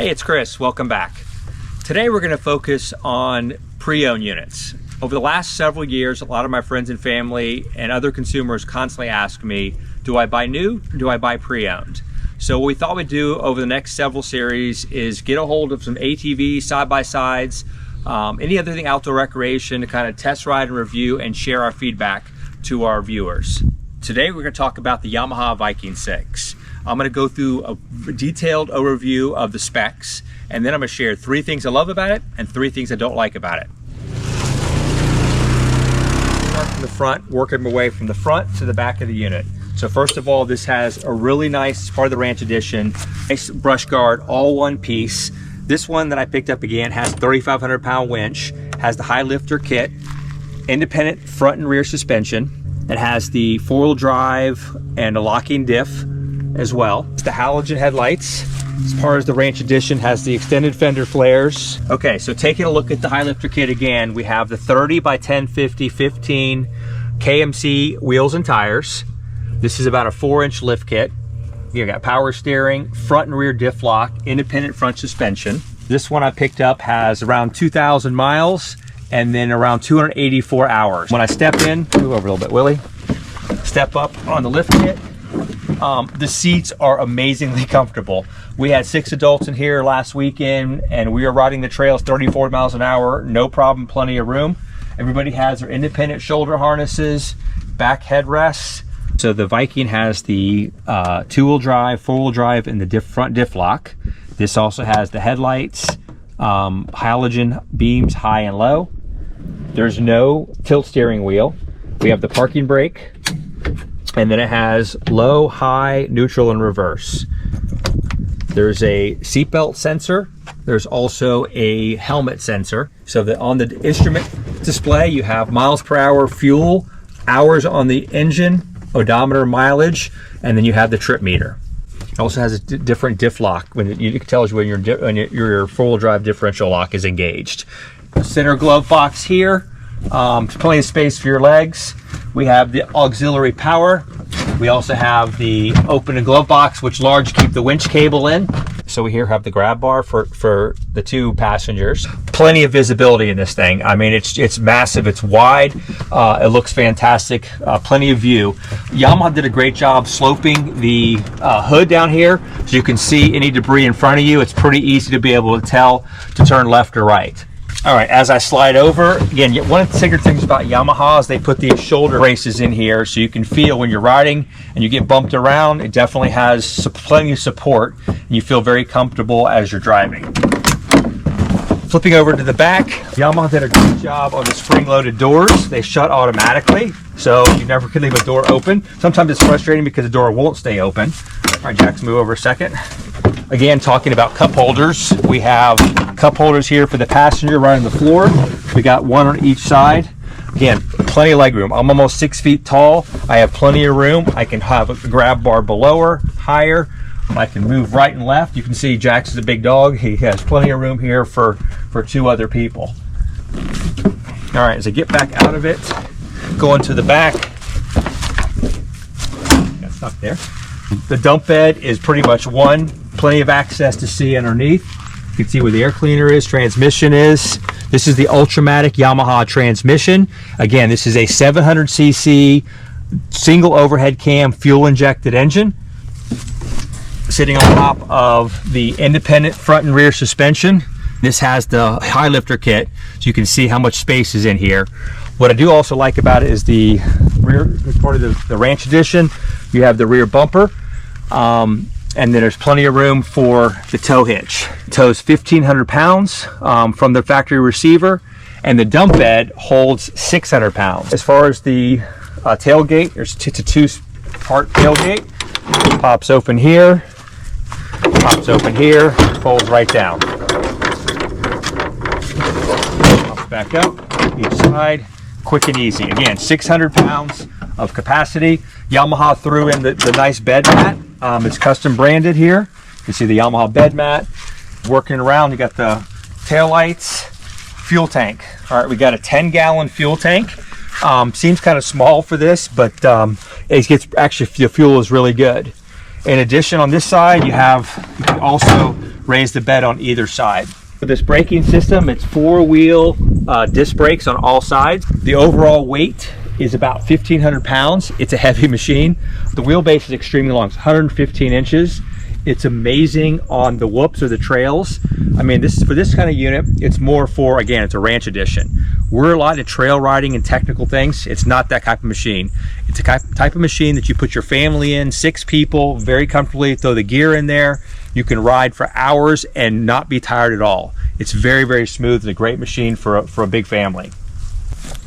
Hey, it's Chris. Welcome back. Today we're going to focus on pre-owned units. Over the last several years, a lot of my friends and family and other consumers constantly ask me, do I buy new or do I buy pre-owned? So what we thought we'd do over the next several series is get a hold of some ATVs, side-by-sides, any other thing outdoor recreation to kind of test ride and review and share our feedback to our viewers. Today we're going to talk about the Yamaha Viking 6. I'm going to go through a detailed overview of the specs, and then I'm going to share 3 things I love about it and 3 things I don't like about it. Start from the front, working my way from the front to the back of the unit. So first of all, this has a really nice, part of the Ranch Edition, nice brush guard, all one piece. This one that I picked up again has 3,500 pound winch, has the high lifter kit, independent front and rear suspension. It has the 4-wheel drive and a locking diff as well. It's the halogen headlights. As far as the Ranch Edition, has the extended fender flares. Okay, so taking a look at the high lifter kit again, we have the 30 by 1050 15 KMC wheels and tires. This is about a 4-inch lift kit. You got power steering, front and rear diff lock, independent front suspension. This one I picked up has around 2,000 miles and then around 284 hours. When I step in, move over a little bit, Willie. Step up on the lift kit. The seats are amazingly comfortable. We had 6 adults in here last weekend and we were riding the trails 34 miles an hour, no problem, plenty of room. Everybody has their independent shoulder harnesses, back headrests. So the Viking has the 2-wheel drive, 4-wheel drive, and the front diff lock. This also has the headlights, halogen beams high and low. There's no tilt steering wheel. We have the parking brake, and then it has low, high, neutral, and reverse. There's a seatbelt sensor. There's also a helmet sensor. So that on the instrument display, you have miles per hour, fuel, hours on the engine, odometer, mileage, and then you have the trip meter. It also has a different diff lock. It tells you when your 4-wheel drive differential lock is engaged. Center glove box here. Plenty of space for your legs. We have the auxiliary power. We also have the open and glove box, which large keep the winch cable in. So we here have the grab bar for the 2 passengers. Plenty of visibility in this thing. I mean, it's massive, it's wide, it looks fantastic, plenty of view. Yamaha did a great job sloping the hood down here so you can see any debris in front of you. It's pretty easy to be able to tell to turn left or right. All right, as I slide over, again, one of the secret things about Yamaha is they put these shoulder braces in here so you can feel when you're riding and you get bumped around, it definitely has plenty of support and you feel very comfortable as you're driving. Flipping over to the back, Yamaha did a great job on the spring-loaded doors. They shut automatically, so you never can leave a door open. Sometimes it's frustrating because the door won't stay open. All right, Jax, move over a second. Again, talking about cup holders, we have cup holders here for the passenger right on the floor. We got one on each side. Again, plenty of leg room. I'm almost 6 feet tall. I have plenty of room. I can have a grab bar below or higher. I can move right and left. You can see Jax is a big dog. He has plenty of room here for 2 other people. All right, as I get back out of it, going to the back. Got stuck there. The dump bed is pretty much one. Plenty of access to see underneath. You can see where the air cleaner is, transmission is. This is the Ultramatic Yamaha transmission. Again, this is a 700cc single overhead cam fuel injected engine. Sitting on top of the independent front and rear suspension. This has the high lifter kit, so you can see how much space is in here. What I do also like about it is the rear, as part of the Ranch Edition, you have the rear bumper. And then there's plenty of room for the tow hitch. It tows 1,500 pounds from the factory receiver, and the dump bed holds 600 pounds. As far as the tailgate, it's a 2-part tailgate. Pops open here, folds right down. Pops back up, each side, quick and easy. Again, 600 pounds of capacity. Yamaha threw in the nice bed mat. It's custom branded here. You can see the Yamaha bed mat. Working around, you got the tail lights, fuel tank. All right, we got a 10-gallon fuel tank. Seems kind of small for this, but it gets, actually the fuel is really good. In addition, on this side, you can also raise the bed on either side. For this braking system, it's 4-wheel disc brakes on all sides. The overall weight is about 1,500 pounds. It's a heavy machine. The wheelbase is extremely long. It's 115 inches. It's amazing on the whoops or the trails. I mean, this is for this kind of unit. It's more for, again, it's a ranch edition. We're a lot of trail riding and technical things. It's not that type of machine. It's a type of machine that you put your family in, 6 people, very comfortably, throw the gear in there. You can ride for hours and not be tired at all. It's very, very smooth and a great machine for a big family.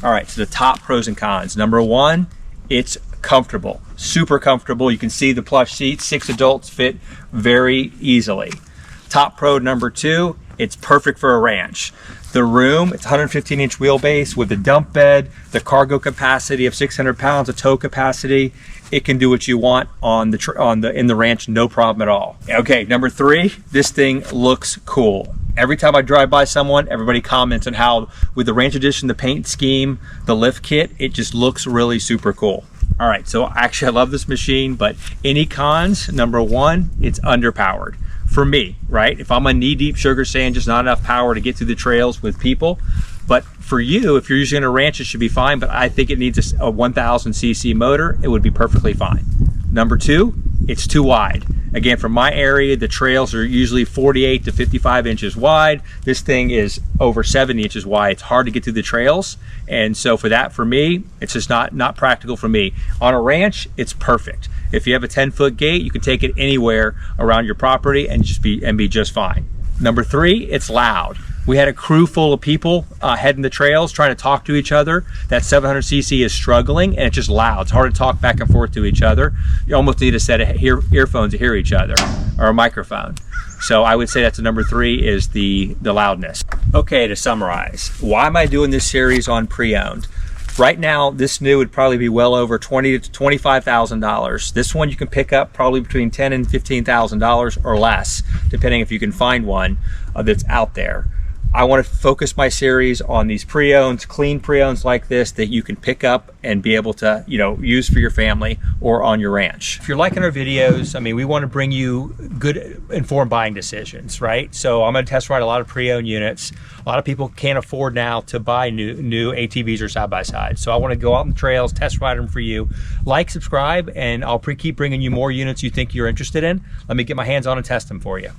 All right, so the top pros and cons. Number 1, it's comfortable, super comfortable. You can see the plush seats, 6 adults fit very easily. Top pro number 2, it's perfect for a ranch. The room, it's 115-inch wheelbase with the dump bed, the cargo capacity of 600 pounds, a tow capacity. It can do what you want in the ranch, no problem at all. Okay, number 3, this thing looks cool. Every time I drive by someone, everybody comments on how, with the ranch edition, the paint scheme, the lift kit, it just looks really super cool. All right, so actually I love this machine, but any cons? Number 1, it's underpowered. For me, right? If I'm a knee-deep sugar sand, just not enough power to get through the trails with people. But for you, if you're using a ranch, it should be fine, but I think it needs a 1,000 cc motor. It would be perfectly fine. Number 2, it's too wide. Again, from my area, the trails are usually 48 to 55 inches wide. This thing is over 70 inches wide. It's hard to get through the trails. And so for me, it's just not practical for me. On a ranch, it's perfect. If you have a 10-foot gate, you can take it anywhere around your property and be just fine. Number 3, it's loud. We had a crew full of people heading the trails trying to talk to each other. That 700cc is struggling and it's just loud. It's hard to talk back and forth to each other. You almost need a set of earphones to hear each other, or a microphone. So I would say that's number 3 is the loudness. Okay, to summarize, why am I doing this series on pre-owned? Right now, this new would probably be well over $20,000 to $25,000. This one you can pick up probably between $10,000 and $15,000 or less, depending if you can find one that's out there. I want to focus my series on these pre-owns, clean pre-owns like this that you can pick up and be able to, use for your family or on your ranch. If you're liking our videos, I mean, we want to bring you good informed buying decisions, right? So I'm going to test ride a lot of pre-owned units. A lot of people can't afford now to buy new ATVs or side-by-sides. So I want to go out on the trails, test ride them for you. Like, subscribe, and I'll keep bringing you more units you think you're interested in. Let me get my hands on and test them for you.